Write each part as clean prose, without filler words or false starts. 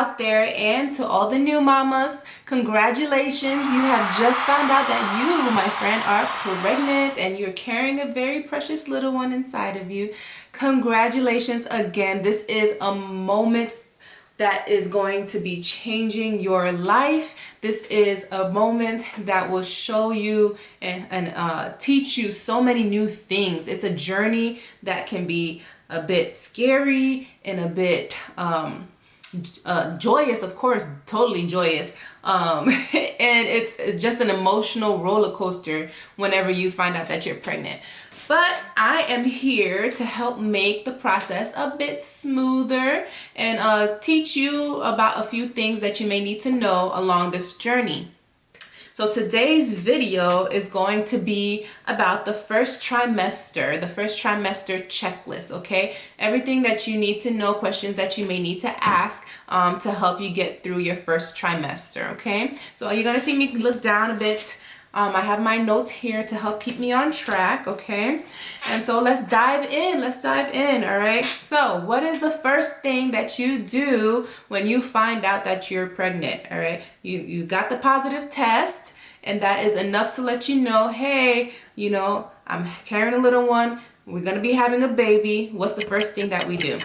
out there, and to all the new mamas, congratulations. You have just found out that you, my friend, are pregnant and you're carrying a very precious little one inside of you. Congratulations again. This is a moment that is going to be changing your life. This is a moment that will show you and teach you so many new things. It's a journey that can be a bit scary and a bit joyous, of course, totally joyous. And it's just an emotional roller coaster whenever you find out that you're pregnant. But I am here to help make the process a bit smoother and teach you about a few things that you may need to know along this journey. So today's video is going to be about the first trimester checklist, okay? Everything that you need to know, questions that you may need to ask to help you get through your first trimester, okay? So you're gonna see me look down a bit. I have my notes here to help keep me on track, okay? And so let's dive in, all right? So what is the first thing that you do when you find out that you're pregnant, all right? You got the positive test, and that is enough to let you know, hey, you know, I'm carrying a little one, we're gonna be having a baby. What's the first thing that we do?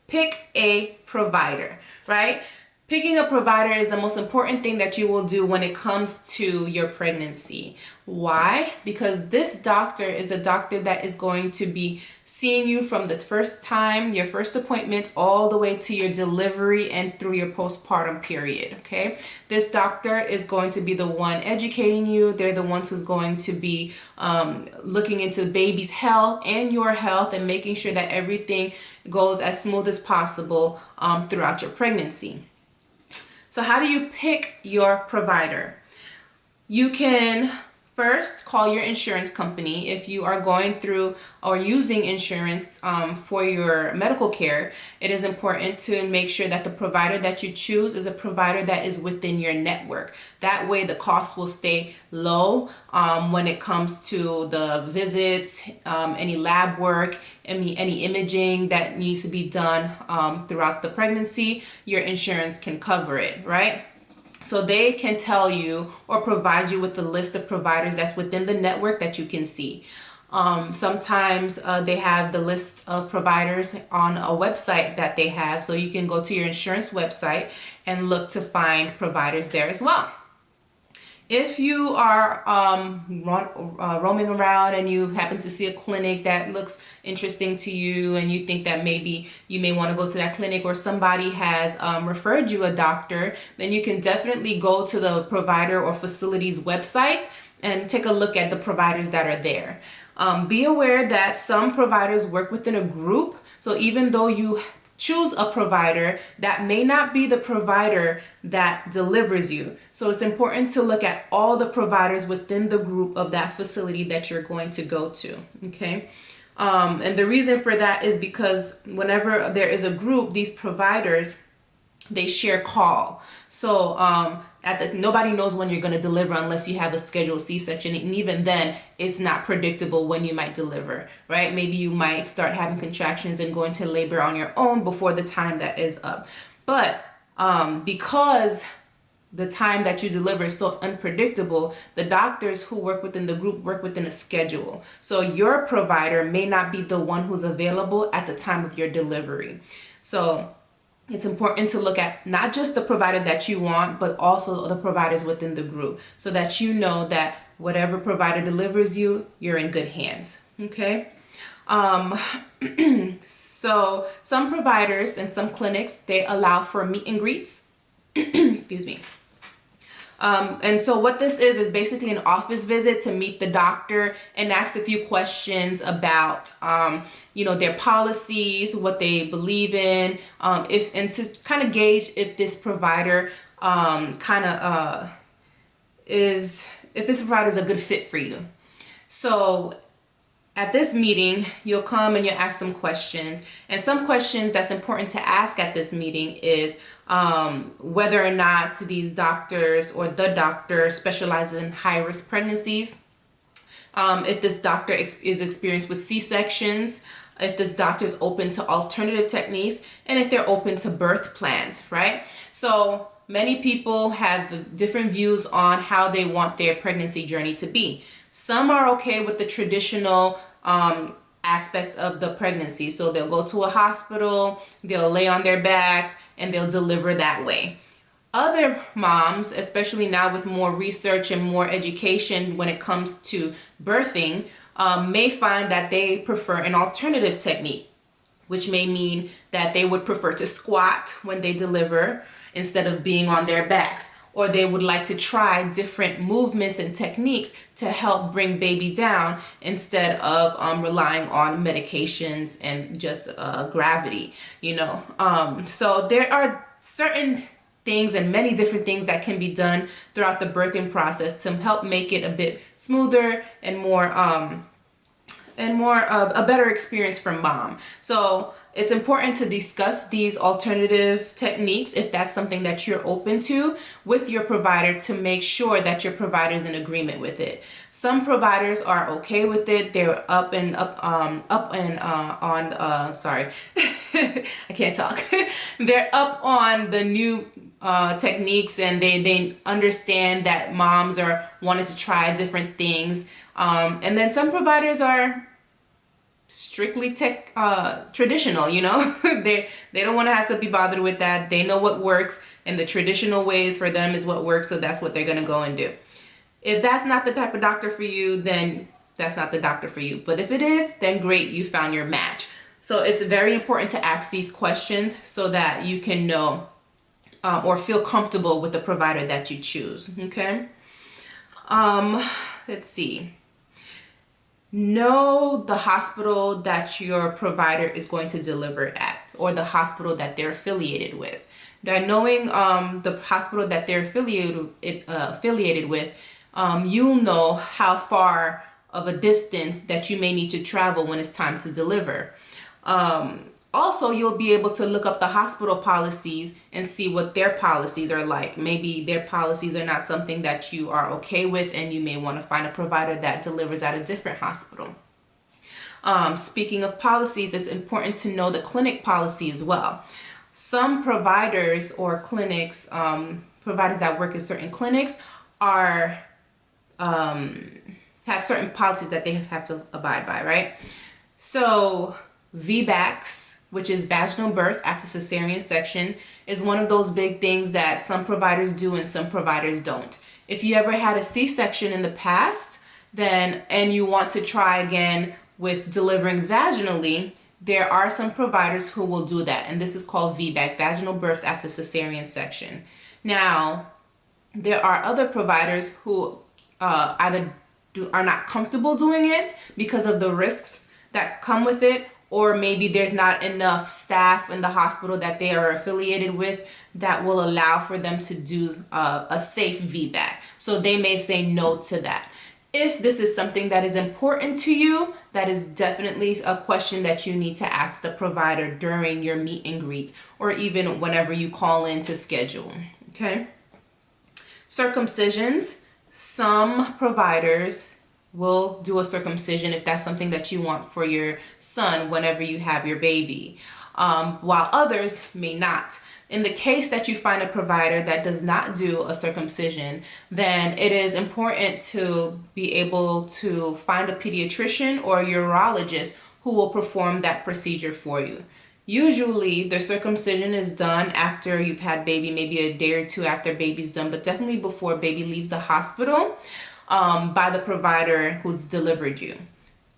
Pick a provider, right? Picking a provider is the most important thing that you will do when it comes to your pregnancy. Why? Because this doctor is the doctor that is going to be seeing you from the first time, your first appointment, all the way to your delivery and through your postpartum period, okay? This doctor is going to be the one educating you. They're the ones who's going to be looking into the baby's health and your health and making sure that everything goes as smooth as possible throughout your pregnancy. So how do you pick your provider? You can first call your insurance company. If you are going through or using insurance for your medical care, it is important to make sure that the provider that you choose is a provider that is within your network. That way the cost will stay low when it comes to the visits, any lab work, any imaging that needs to be done throughout the pregnancy. Your insurance can cover it, right? So they can tell you or provide you with the list of providers that's within the network that you can see. Sometimes they have the list of providers on a website that they have, so you can go to your insurance website and look to find providers there as well. If you are roaming around and you happen to see a clinic that looks interesting to you and you think that maybe you may want to go to that clinic, or somebody has referred you a doctor, then you can definitely go to the provider or facility's website and take a look at the providers that are there. Be aware that some providers work within a group, so even though you choose a provider, that may not be the provider that delivers you. So it's important to look at all the providers within the group of that facility that you're going to go to, okay? And the reason for that is because whenever there is a group, these providers, they share call. So nobody knows when you're going to deliver unless you have a scheduled C-section, and even then it's not predictable when you might deliver, right? Maybe you might start having contractions and go into labor on your own before the time that is up. But because the time that you deliver is so unpredictable, the doctors who work within the group work within a schedule. So your provider may not be the one who's available at the time of your delivery. So it's important to look at not just the provider that you want, but also the providers within the group, so that you know that whatever provider delivers you, you're in good hands, okay? So some providers and some clinics, they allow for meet and greets, excuse me. And so what this is basically an office visit to meet the doctor and ask a few questions about, you know, their policies, what they believe in, and to kind of gauge if this provider is a good fit for you. So at this meeting, you'll come and you'll ask some questions. And some questions that's important to ask at this meeting is whether or not these doctors or the doctor specializes in high-risk pregnancies. If this doctor is experienced with C-sections, if this doctor is open to alternative techniques, and if they're open to birth plans, right? So many people have different views on how they want their pregnancy journey to be. Some are okay with the traditional aspects of the pregnancy. So they'll go to a hospital, they'll lay on their backs, and they'll deliver that way. Other moms, especially now with more research and more education when it comes to birthing, may find that they prefer an alternative technique, which may mean that they would prefer to squat when they deliver instead of being on their backs, or they would like to try different movements and techniques to help bring baby down instead of relying on medications and just gravity, you know. So there are certain things and many different things that can be done throughout the birthing process to help make it a bit smoother and more a better experience for mom. So it's important to discuss these alternative techniques if that's something that you're open to with your provider, to make sure that your provider is in agreement with it. Some providers are okay with it. They're sorry, I can't talk. They're up on the new techniques, and they understand that moms are wanting to try different things. And then some providers are strictly traditional, you know. they don't want to have to be bothered with that. They know what works, and the traditional ways for them is what works, so that's what they're going to go and do. If that's not the type of doctor for you, then that's not the doctor for you. But if it is, then great, you found your match. So it's very important to ask these questions so that you can know or feel comfortable with the provider that you choose. Okay. Let's see. Know the hospital that your provider is going to deliver at, or the hospital that they're affiliated with. By knowing the hospital that they're affiliated with, you'll know how far of a distance that you may need to travel when it's time to deliver. Also, you'll be able to look up the hospital policies and see what their policies are like. Maybe their policies are not something that you are okay with, and you may want to find a provider that delivers at a different hospital. Speaking of policies, it's important to know the clinic policy as well. Some providers or clinics, providers that work in certain clinics, are have certain policies that they have to abide by, right? So VBACs, which is vaginal births after cesarean section, is one of those big things that some providers do and some providers don't. If you ever had a C-section in the past, and you want to try again with delivering vaginally, there are some providers who will do that, and this is called VBAC, vaginal births after cesarean section. Now, there are other providers who either are not comfortable doing it because of the risks that come with it, or maybe there's not enough staff in the hospital that they are affiliated with that will allow for them to do a safe VBAC. So they may say no to that. If this is something that is important to you, that is definitely a question that you need to ask the provider during your meet and greet, or even whenever you call in to schedule. Okay. Circumcisions. Some providers will do a circumcision if that's something that you want for your son whenever you have your baby, while others may not. In the case that you find a provider that does not do a circumcision, then it is important to be able to find a pediatrician or a urologist who will perform that procedure for you. Usually the circumcision is done after you've had baby, maybe a day or two after baby's done, but definitely before baby leaves the hospital, by the provider who's delivered you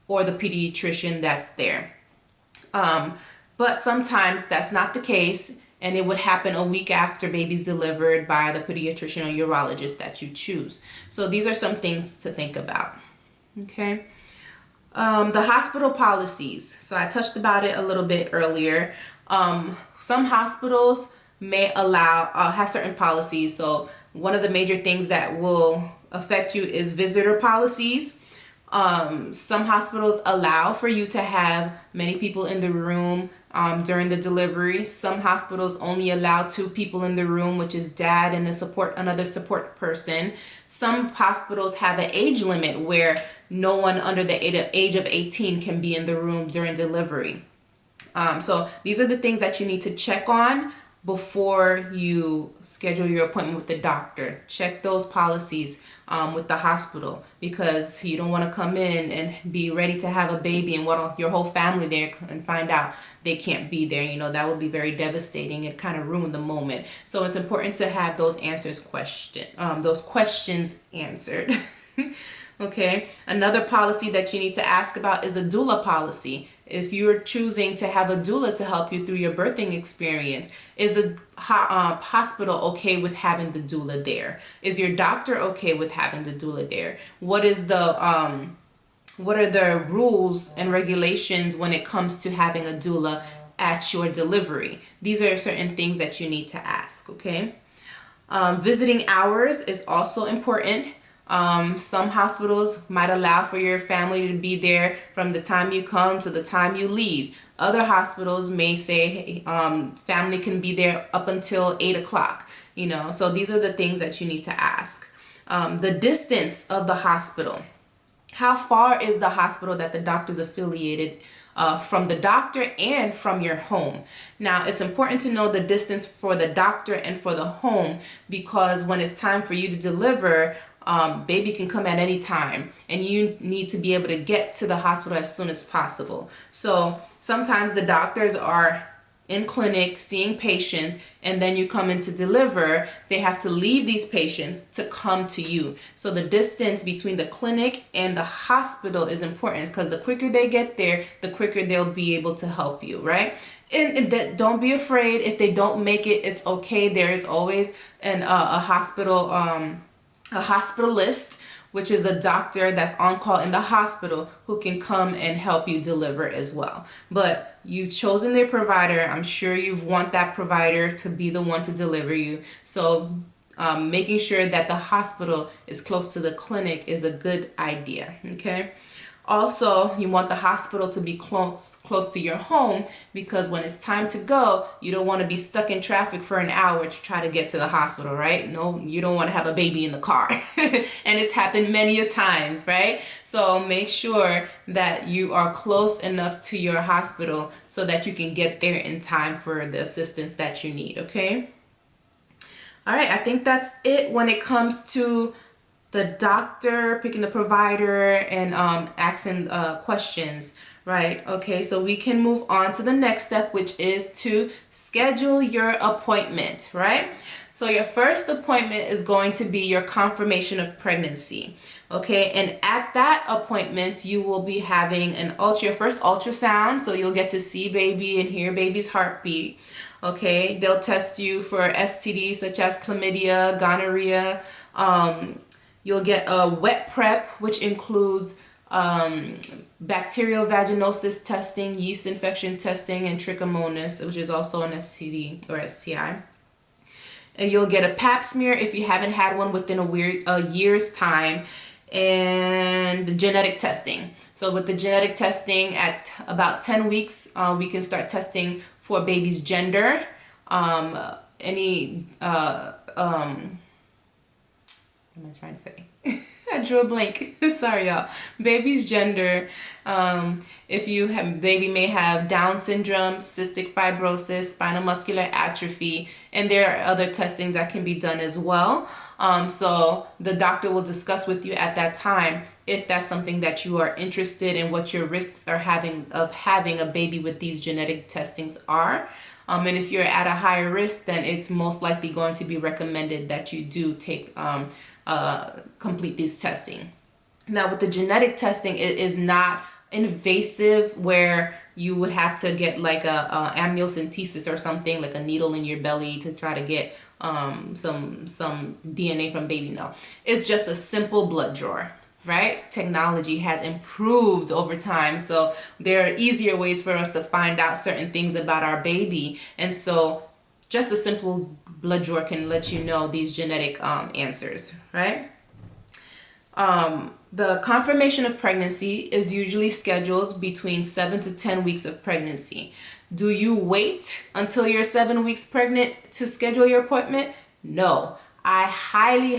or the pediatrician that's there. But sometimes that's not the case, and it would happen a week after baby's delivered by the pediatrician or urologist that you choose. So these are some things to think about. Okay. The hospital policies. So I touched about it a little bit earlier. Some hospitals may allow, have certain policies. So one of the major things that will affect you is visitor policies. Some hospitals allow for you to have many people in the room during the delivery. Some hospitals only allow 2 people in the room, which is dad and another support person. Some hospitals have an age limit where no one under the age of 18 can be in the room during delivery. So these are the things that you need to check on before you schedule your appointment with the doctor. Check those policies with the hospital, because you don't want to come in and be ready to have a baby and want your whole family there and find out they can't be there. You know, that would be very devastating. It kind of ruined the moment. So it's important to have those those questions answered. Okay, another policy that you need to ask about is a doula policy. If you're choosing to have a doula to help you through your birthing experience, is the hospital okay with having the doula there? Is your doctor okay with having the doula there? What are the rules and regulations when it comes to having a doula at your delivery? These are certain things that you need to ask, okay? Visiting hours is also important. Some hospitals might allow for your family to be there from the time you come to the time you leave. Other hospitals may say, hey, family can be there up until 8 o'clock, you know. So these are the things that you need to ask. The distance of the hospital. How far is the hospital that the doctor's affiliated from the doctor and from your home? Now, it's important to know the distance for the doctor and for the home, because when it's time for you to deliver, baby can come at any time, and you need to be able to get to the hospital as soon as possible. So sometimes the doctors are in clinic seeing patients, and then you come in to deliver. They have to leave these patients to come to you. So the distance between the clinic and the hospital is important, because the quicker they get there, the quicker they'll be able to help you, right? And don't be afraid if they don't make it. It's okay. There is always a hospitalist, which is a doctor that's on call in the hospital who can come and help you deliver as well. But you've chosen their provider. I'm sure you want that provider to be the one to deliver you. So making sure that the hospital is close to the clinic is a good idea, okay? Also, you want the hospital to be close to your home, because when it's time to go, you don't want to be stuck in traffic for an hour to try to get to the hospital, right? No, you don't want to have a baby in the car. And it's happened many a times, right? So make sure that you are close enough to your hospital so that you can get there in time for the assistance that you need, okay? All right, I think that's it when it comes to the doctor, picking the provider, and asking questions, right? Okay, so we can move on to the next step, which is to schedule your appointment, right? So your first appointment is going to be your confirmation of pregnancy, okay? And at that appointment, you will be having your first ultrasound, so you'll get to see baby and hear baby's heartbeat, okay? They'll test you for STDs such as chlamydia, gonorrhea. You'll get a wet prep, which includes bacterial vaginosis testing, yeast infection testing, and trichomonas, which is also an STD or STI. And you'll get a pap smear if you haven't had one within a year's time, and genetic testing. So with the genetic testing, at about 10 weeks, we can start testing for baby's gender, what am I trying to say? I drew a blank. Sorry, y'all. Baby's gender. If you have, baby may have Down syndrome, cystic fibrosis, spinal muscular atrophy, and there are other testing that can be done as well. So the doctor will discuss with you at that time if that's something that you are interested in, what your risks are of having a baby with these genetic testings are. And if you're at a higher risk, then it's most likely going to be recommended that you do take complete this testing. Now, with the genetic testing, it is not invasive where you would have to get like a amniocentesis or something, like a needle in your belly to try to get some DNA from baby. No, it's just a simple blood draw, right? Technology has improved over time, so there are easier ways for us to find out certain things about our baby, and so just a simple blood draw can let you know these genetic answers, right? The confirmation of pregnancy is usually scheduled between 7 to 10 weeks of pregnancy. Do you wait until you're 7 weeks pregnant to schedule your appointment? No. I highly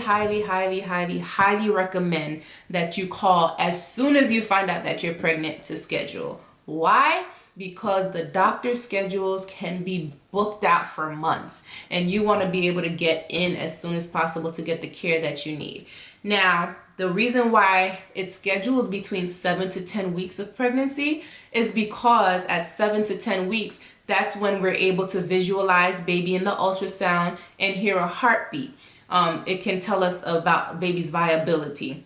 recommend that you call as soon as you find out that you're pregnant to schedule. Why? Because the doctor's schedules can be booked out for months, and you want to be able to get in as soon as possible to get the care that you need. Now, the reason why it's scheduled between 7 to 10 weeks of pregnancy is because at 7 to 10 weeks, that's when we're able to visualize baby in the ultrasound and hear a heartbeat. It can tell us about baby's viability.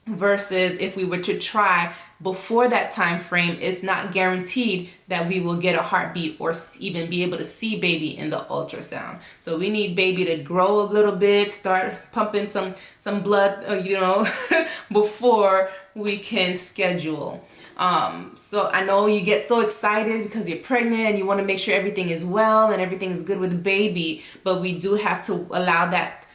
Versus if we were to try before that time frame, it's not guaranteed that we will get a heartbeat or even be able to see baby in the ultrasound. So we need baby to grow a little bit, start pumping some blood, before we can schedule. So I know you get so excited because you're pregnant and you want to make sure everything is well and everything is good with the baby, but we do have to allow that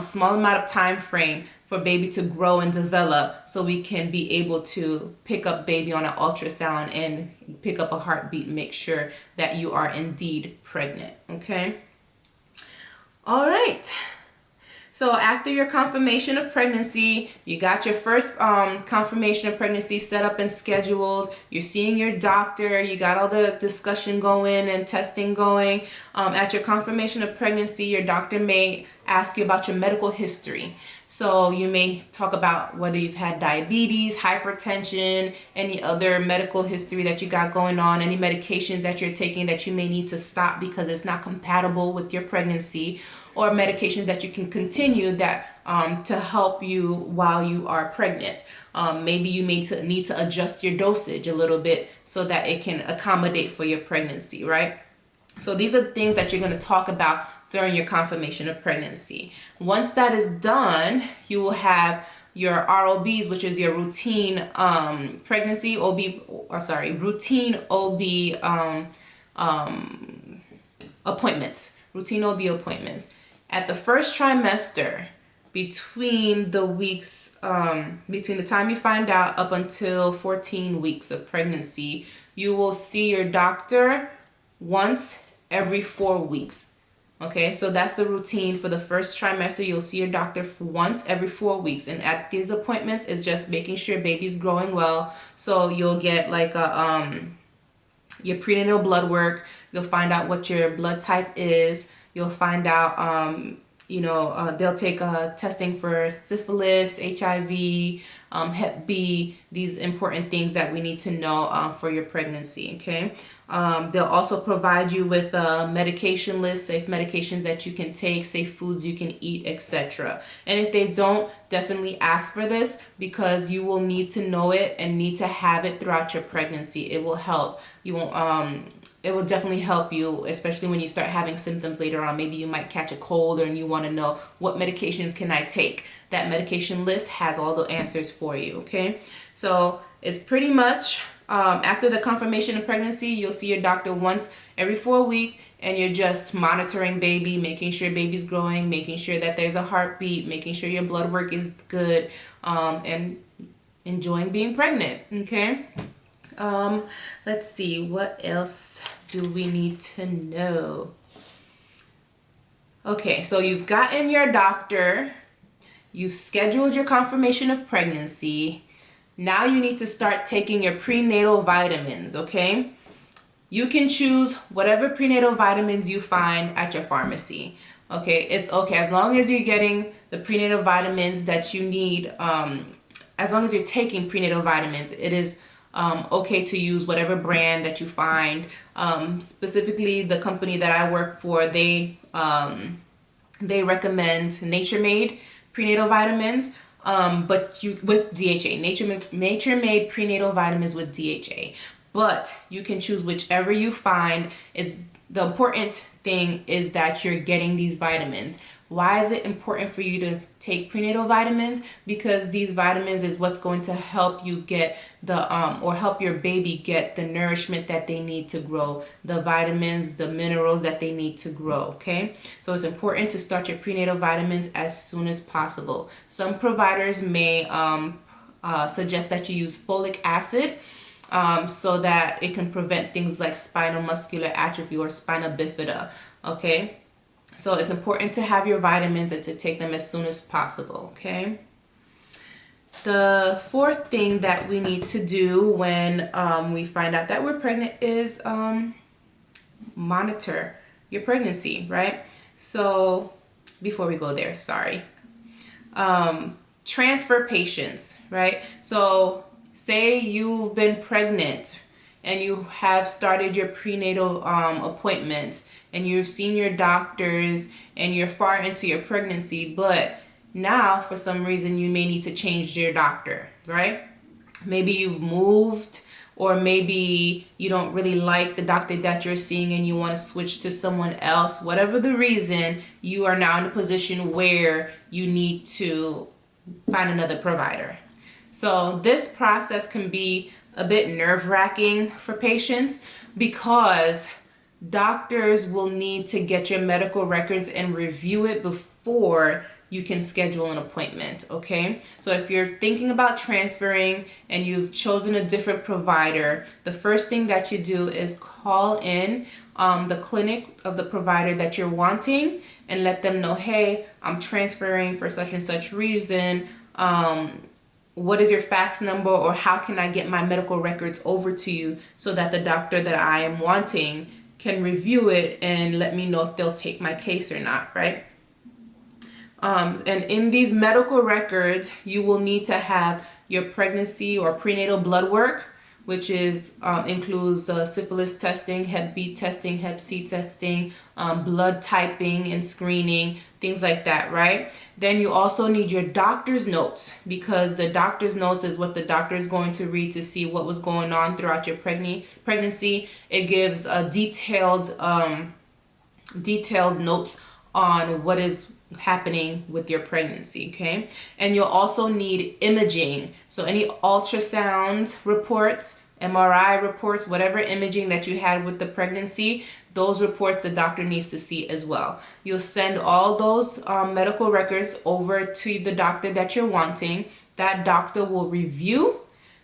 small amount of time frame for baby to grow and develop so we can be able to pick up baby on an ultrasound and pick up a heartbeat and make sure that you are indeed pregnant. Okay. All right. So after your confirmation of pregnancy, you got your first confirmation of pregnancy set up and scheduled. You're seeing your doctor. You got all the discussion going and testing going. At your confirmation of pregnancy, your doctor may ask you about your medical history. So you may talk about whether you've had diabetes, hypertension, any other medical history that you got going on, any medication that you're taking that you may need to stop because it's not compatible with your pregnancy, or medication that you can continue that to help you while you are pregnant. Maybe you may need to adjust your dosage a little bit so that it can accommodate for your pregnancy, right? So these are the things that you're going to talk about during your confirmation of pregnancy. Once that is done, you will have your ROBs, which is your routine pregnancy routine OB appointments. Routine OB appointments. At the first trimester, between the weeks, between the time you find out up until 14 weeks of pregnancy, you will see your doctor once every 4 weeks. Okay, so that's the routine for the first trimester. You'll see your doctor once every 4 weeks, and at these appointments is just making sure baby's growing well. So you'll get like your prenatal blood work. You'll find out what your blood type is. You'll find out, they'll take testing for syphilis, HIV, Hep B, these important things that we need to know for your pregnancy, okay? They'll also provide you with a medication list, safe medications that you can take, safe foods you can eat, etc. And if they don't, definitely ask for this because you will need to know it and need to have it throughout your pregnancy. It will help. It will definitely help you, especially when you start having symptoms later on. Maybe you might catch a cold and you want to know what medications can I take. That medication list has all the answers for you, okay? So it's pretty much after the confirmation of pregnancy, you'll see your doctor once every 4 weeks, and you're just monitoring baby, making sure baby's growing, making sure that there's a heartbeat, making sure your blood work is good, and enjoying being pregnant, okay? Let's see, what else do we need to know? Okay, so you've gotten your doctor, you've scheduled your confirmation of pregnancy. Now you need to start taking your prenatal vitamins, okay? You can choose whatever prenatal vitamins you find at your pharmacy, okay? It's okay, as long as you're getting the prenatal vitamins that you need, as long as you're taking prenatal vitamins, it is okay to use whatever brand that you find. Specifically, the company that I work for, they recommend Nature-Made prenatal vitamins, but you with DHA. Nature-Made prenatal vitamins with DHA. But you can choose whichever you find. Is the important thing is that you're getting these vitamins. Why is it important for you to take prenatal vitamins? Because these vitamins is what's going to help you get the or help your baby get the nourishment that they need to grow, the vitamins, the minerals that they need to grow, okay? So it's important to start your prenatal vitamins as soon as possible. Some providers may suggest that you use folic acid so that it can prevent things like spinal muscular atrophy or spina bifida, okay? So it's important to have your vitamins and to take them as soon as possible, okay? The fourth thing that we need to do when we find out that we're pregnant is monitor your pregnancy, right? So before we go there, sorry. Transfer patients, right? So say you've been pregnant and you have started your prenatal appointments and you've seen your doctors and you're far into your pregnancy, but now for some reason you may need to change your doctor, right? Maybe you've moved, or maybe you don't really like the doctor that you're seeing and you want to switch to someone else. Whatever the reason, you are now in a position where you need to find another provider. So this process can be a bit nerve-wracking for patients because doctors will need to get your medical records and review it before you can schedule an appointment, okay? So if you're thinking about transferring and you've chosen a different provider, the first thing that you do is call in the clinic of the provider that you're wanting and let them know, hey, I'm transferring for such and such reason. What is your fax number, or how can I get my medical records over to you so that the doctor that I am wanting can review it and let me know if they'll take my case or not, right? And in these medical records, you will need to have your pregnancy or prenatal blood work, which is includes syphilis testing, Hep B testing, Hep C testing, blood typing and screening, things like that, right? Then you also need your doctor's notes, because the doctor's notes is what the doctor is going to read to see what was going on throughout your pregnancy. It gives a detailed notes on what is happening with your pregnancy, okay? And you'll also need imaging. So any ultrasound reports, MRI reports, whatever imaging that you had with the pregnancy, those reports the doctor needs to see as well. You'll send all those medical records over to the doctor that you're wanting. That doctor will review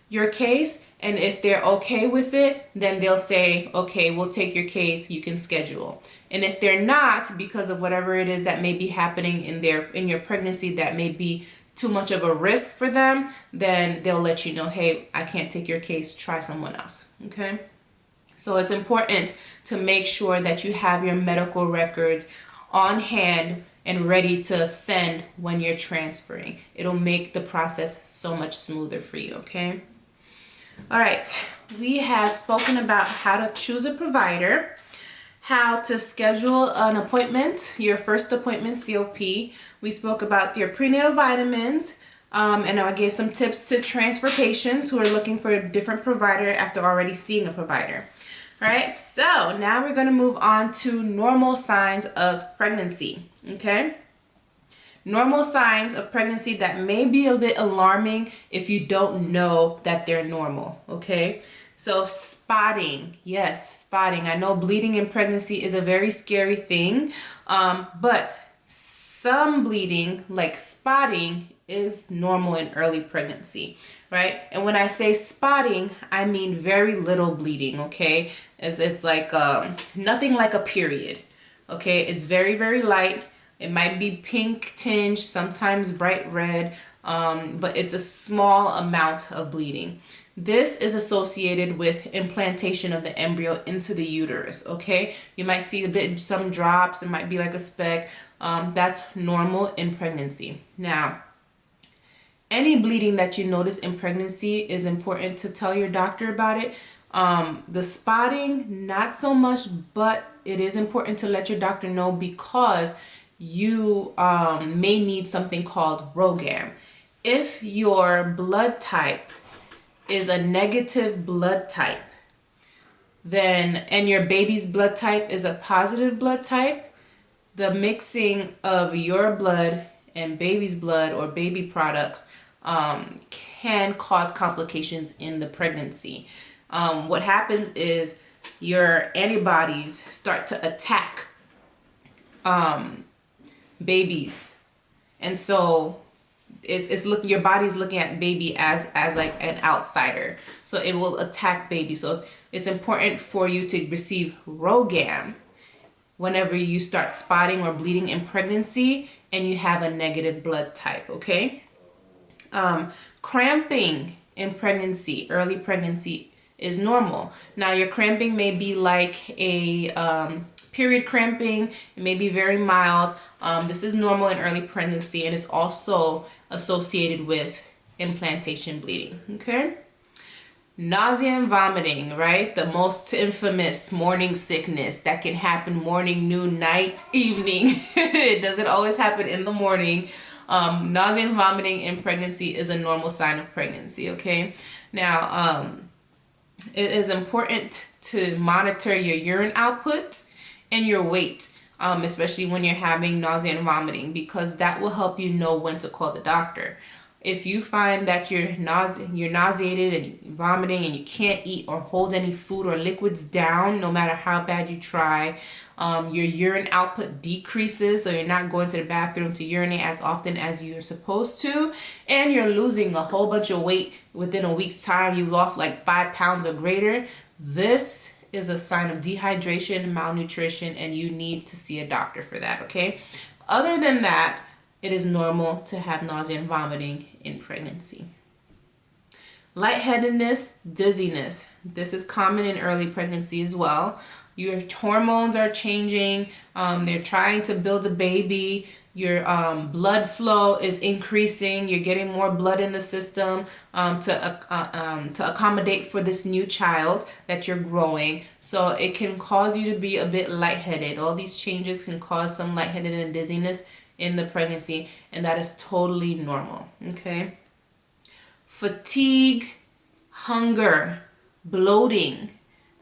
your case, and if they're okay with it, then they'll say, okay, we'll take your case, you can schedule. And if they're not, because of whatever it is that may be happening in your pregnancy that may be too much of a risk for them, then they'll let you know, hey, I can't take your case, try someone else, okay? So it's important to make sure that you have your medical records on hand and ready to send when you're transferring. It'll make the process so much smoother for you, okay? All right, we have spoken about how to choose a provider, how to schedule an appointment, your first appointment, COP. We spoke about your prenatal vitamins, and I gave some tips to transfer patients who are looking for a different provider after already seeing a provider. All right, so now we're going to move on to normal signs of pregnancy, okay? Normal signs of pregnancy that may be a bit alarming if you don't know that they're normal, okay? So spotting, yes, spotting. I know bleeding in pregnancy is a very scary thing, but some bleeding, like spotting, is normal in early pregnancy, right? And when I say spotting, I mean very little bleeding, okay? It's like nothing like a period, okay? It's very, very light. It might be pink tinge, sometimes bright red, but it's a small amount of bleeding. This is associated with implantation of the embryo into the uterus, okay? You might see some drops, it might be like a speck. That's normal in pregnancy. Now, any bleeding that you notice in pregnancy is important to tell your doctor about it. The spotting, not so much, but it is important to let your doctor know because you may need something called RhoGAM. If your blood type is a negative blood type, then, and your baby's blood type is a positive blood type, the mixing of your blood and baby's blood or baby products can cause complications in the pregnancy. What happens is your antibodies start to attack babies, and so your body's looking at baby as like an outsider, so it will attack baby. So it's important for you to receive RhoGAM whenever you start spotting or bleeding in pregnancy and you have a negative blood type, okay? Cramping in pregnancy, early pregnancy, is normal. Now, your cramping may be like a period cramping. It may be very mild. This is normal in early pregnancy, and it's also associated with implantation bleeding, okay? Nausea and vomiting, right? The most infamous morning sickness that can happen morning, noon, night, evening. It doesn't always happen in the morning. Nausea and vomiting in pregnancy is a normal sign of pregnancy, okay? Now, it is important to monitor your urine output and your weight, especially when you're having nausea and vomiting, because that will help you know when to call the doctor. If you find that you're nauseated and you're vomiting and you can't eat or hold any food or liquids down, no matter how bad you try, your urine output decreases, so you're not going to the bathroom to urinate as often as you're supposed to, and you're losing a whole bunch of weight within a week's time, you lost like 5 pounds or greater, this is a sign of dehydration, malnutrition, and you need to see a doctor for that, okay? Other than that, it is normal to have nausea and vomiting in pregnancy. Lightheadedness, dizziness. This is common in early pregnancy as well. Your hormones are changing. They're trying to build a baby. Your blood flow is increasing. You're getting more blood in the system to accommodate for this new child that you're growing. So it can cause you to be a bit lightheaded. All these changes can cause some lightheadedness and dizziness in the pregnancy, and that is totally normal, okay? Fatigue, hunger, bloating,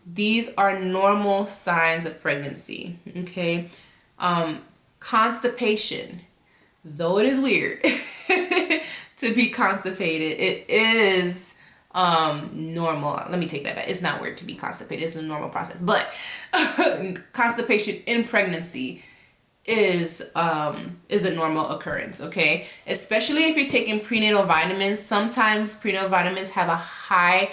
these are normal signs of pregnancy, okay? Constipation, though it is weird to be constipated, it is normal. Let me take that back. It's not weird to be constipated. It's a normal process, but constipation in pregnancy is a normal occurrence, okay? Especially if you're taking prenatal vitamins. Sometimes prenatal vitamins have a high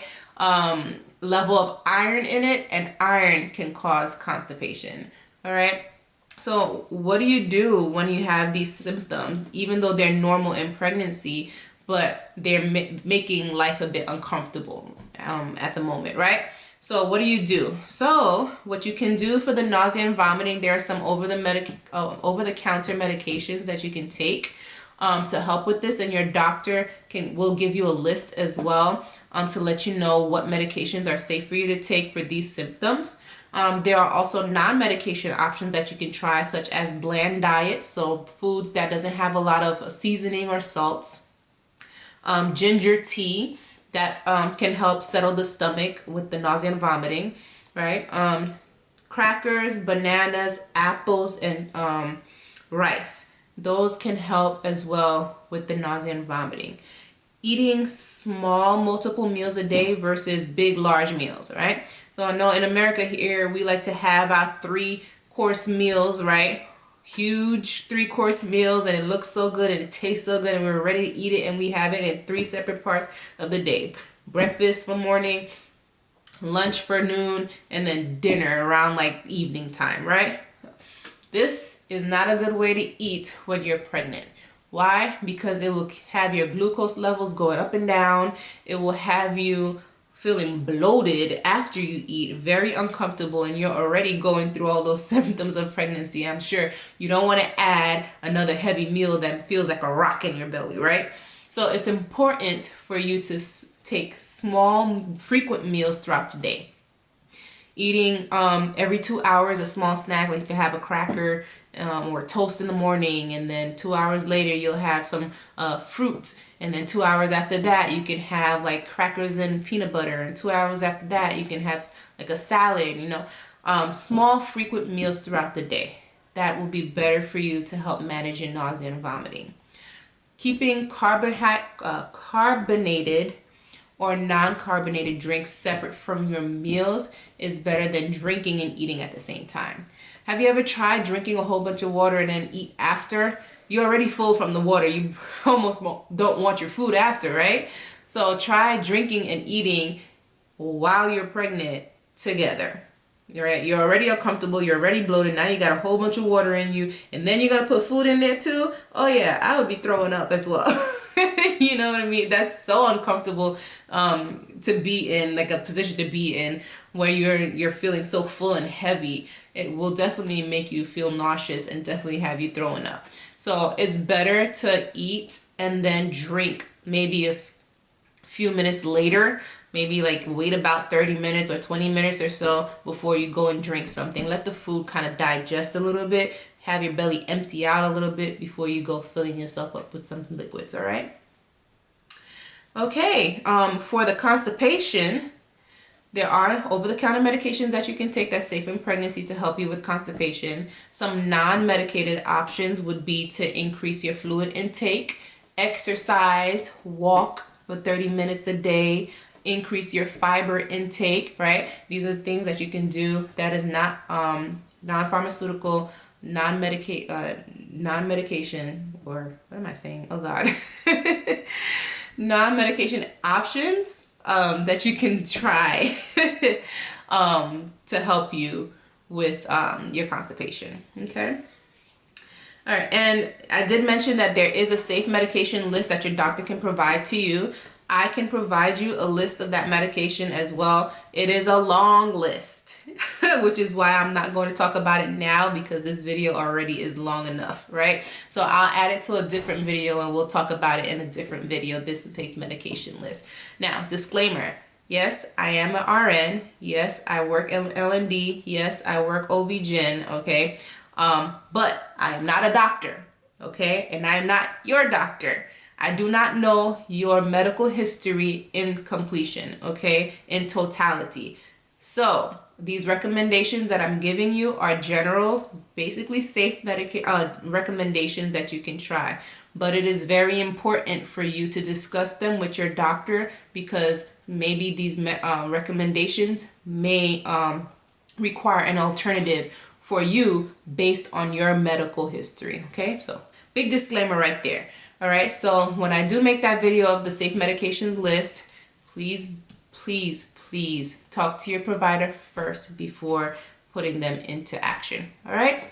level of iron in it, and iron can cause constipation, all right? So what do you do when you have these symptoms, even though they're normal in pregnancy, but they're making life a bit uncomfortable at the moment, right? So what do you do? So what you can do for the nausea and vomiting, there are some over-the-counter medications that you can take to help with this, and your doctor will give you a list as well to let you know what medications are safe for you to take for these symptoms. There are also non-medication options that you can try, such as bland diets, so foods that doesn't have a lot of seasoning or salts. Ginger tea, that can help settle the stomach with the nausea and vomiting, right? Crackers, bananas, apples, and rice. Those can help as well with the nausea and vomiting. Eating small, multiple meals a day versus big, large meals, right? So I know in America here, we like to have our 3-course meals, right? Huge 3-course meals, and it looks so good and it tastes so good, and we're ready to eat it, and we have it in 3 separate parts of the day. Breakfast for morning, lunch for noon, and then dinner around like evening time, right? This is not a good way to eat when you're pregnant. Why? Because it will have your glucose levels going up and down. It will have you feeling bloated after you eat, very uncomfortable, and you're already going through all those symptoms of pregnancy. I'm sure you don't want to add another heavy meal that feels like a rock in your belly, right? So it's important for you to take small, frequent meals throughout the day. Eating every 2 hours a small snack, like you can have a cracker or toast in the morning, and then 2 hours later you'll have some fruit, and then 2 hours after that you can have like crackers and peanut butter, and 2 hours after that you can have like a salad, you know. Small frequent meals throughout the day. That will be better for you to help manage your nausea and vomiting. Keeping carbonated or non-carbonated drinks separate from your meals is better than drinking and eating at the same time. Have you ever tried drinking a whole bunch of water and then eat after? You're already full from the water. You almost don't want your food after, right? So try drinking and eating while you're pregnant together. Right? You're already uncomfortable, you're already bloated, now you got a whole bunch of water in you, and then you're gonna put food in there too. Oh yeah, I would be throwing up as well. You know what I mean? That's so uncomfortable to be in, like a position to be in where you're feeling so full and heavy. It will definitely make you feel nauseous and definitely have you throwing up. So it's better to eat and then drink maybe a few minutes later. Maybe like wait about 30 minutes or 20 minutes or so before you go and drink something. Let the food kind of digest a little bit. Have your belly empty out a little bit before you go filling yourself up with some liquids, all right? Okay, for the constipation, there are over-the-counter medications that you can take that's safe in pregnancy to help you with constipation. Some non-medicated options would be to increase your fluid intake, exercise, walk for 30 minutes a day, increase your fiber intake, right? These are things that you can do that is not non-pharmaceutical, non-medication, or what am I saying? Oh God. Non-medication options that you can try to help you with your constipation, okay? All right, and I did mention that there is a safe medication list that your doctor can provide to you. I can provide you a list of that medication as well. It is a long list, which is why I'm not going to talk about it now because this video already is long enough, right? So I'll add it to a different video and we'll talk about it in a different video, this fake medication list. Now, disclaimer, yes, I am an RN. Yes, I work in L&D. Yes, I work OB-GYN, okay? But I am not a doctor, okay? And I'm not your doctor. I do not know your medical history in completion, okay, in totality. So these recommendations that I'm giving you are general, basically safe recommendations that you can try. But it is very important for you to discuss them with your doctor because maybe these recommendations may require an alternative for you based on your medical history, okay? So big disclaimer right there. All right, so when I do make that video of the safe medications list, please, please, please talk to your provider first before putting them into action, all right?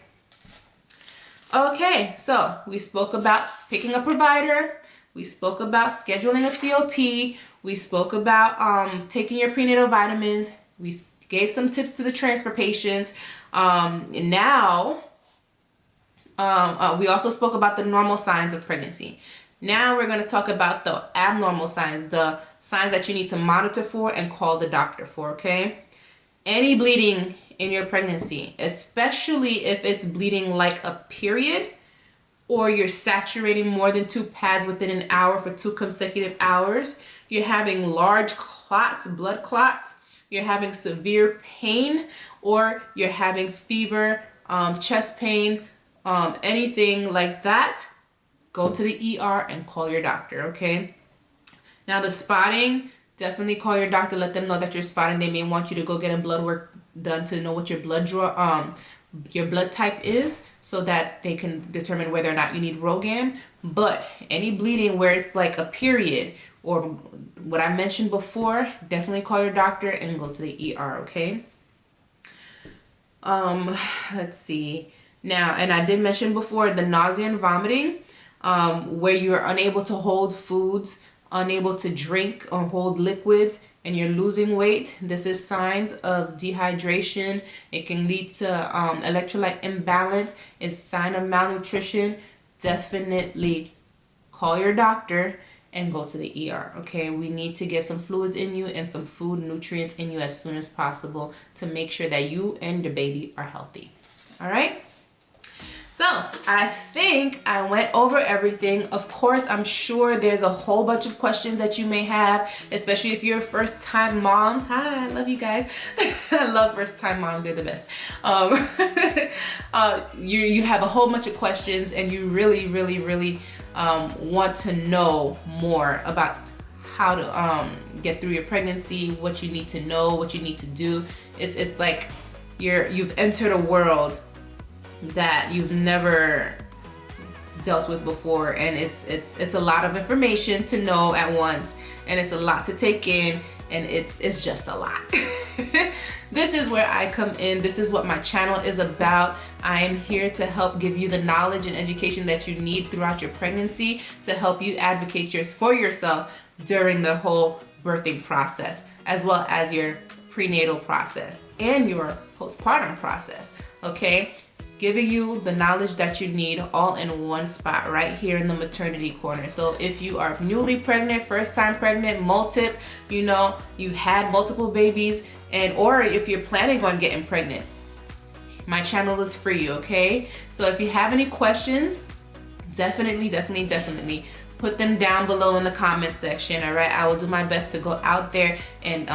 Okay, so we spoke about picking a provider, we spoke about scheduling a COP, we spoke about taking your prenatal vitamins, we gave some tips to the transfer patients, and now, we also spoke about the normal signs of pregnancy. Now we're going to talk about the abnormal signs, the signs that you need to monitor for and call the doctor for, okay? Any bleeding in your pregnancy, especially if it's bleeding like a period or you're saturating more than 2 pads within an hour for 2 consecutive hours, you're having large clots, blood clots, you're having severe pain, or you're having fever, chest pain, anything like that, go to the ER and call your doctor, okay? Now the spotting, definitely call your doctor, let them know that you're spotting. They may want you to go get a blood work done to know what your blood type is so that they can determine whether or not you need Rogaine. But any bleeding where it's like a period or what I mentioned before, definitely call your doctor and go to the ER, okay? Let's see. Now, and I did mention before the nausea and vomiting, where you're unable to hold foods, unable to drink or hold liquids, and you're losing weight. This is signs of dehydration. It can lead to electrolyte imbalance. It's a sign of malnutrition. Definitely call your doctor and go to the ER, okay? We need to get some fluids in you and some food nutrients in you as soon as possible to make sure that you and your baby are healthy, all right? So I think I went over everything. Of course, I'm sure there's a whole bunch of questions that you may have, especially if you're first-time moms. Hi, I love you guys. I love first-time moms, they're the best. You have a whole bunch of questions and you really, really, really want to know more about how to get through your pregnancy, what you need to know, what you need to do. It's like you've entered a world that you've never dealt with before, and it's a lot of information to know at once, and it's a lot to take in, and it's just a lot. This is where I come in. This is what my channel is about. I am here to help give you the knowledge and education that you need throughout your pregnancy to help you advocate for yourself during the whole birthing process, as well as your prenatal process and your postpartum process, okay? Giving you the knowledge that you need all in one spot right here in the maternity corner. So if you are newly pregnant, first time pregnant, multip, you know, you've had multiple babies, or if you're planning on getting pregnant, my channel is for you, okay? So if you have any questions, definitely put them down below in the comment section, all right? I will do my best to go out there and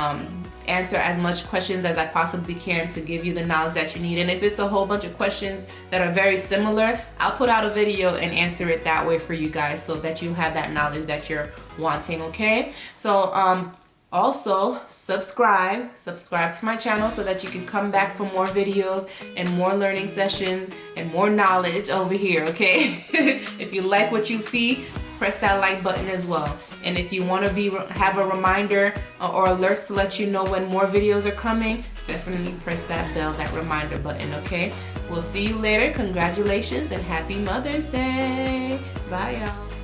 answer as much questions as I possibly can to give you the knowledge that you need. And if it's a whole bunch of questions that are very similar, I'll put out a video and answer it that way for you guys so that you have that knowledge that you're wanting, okay? So also subscribe to my channel so that you can come back for more videos and more learning sessions and more knowledge over here, okay? If you like what you see, press that like button as well. And if you want to have a reminder or alerts to let you know when more videos are coming, definitely press that bell, that reminder button, okay? We'll see you later. Congratulations and happy Mother's Day. Bye, y'all.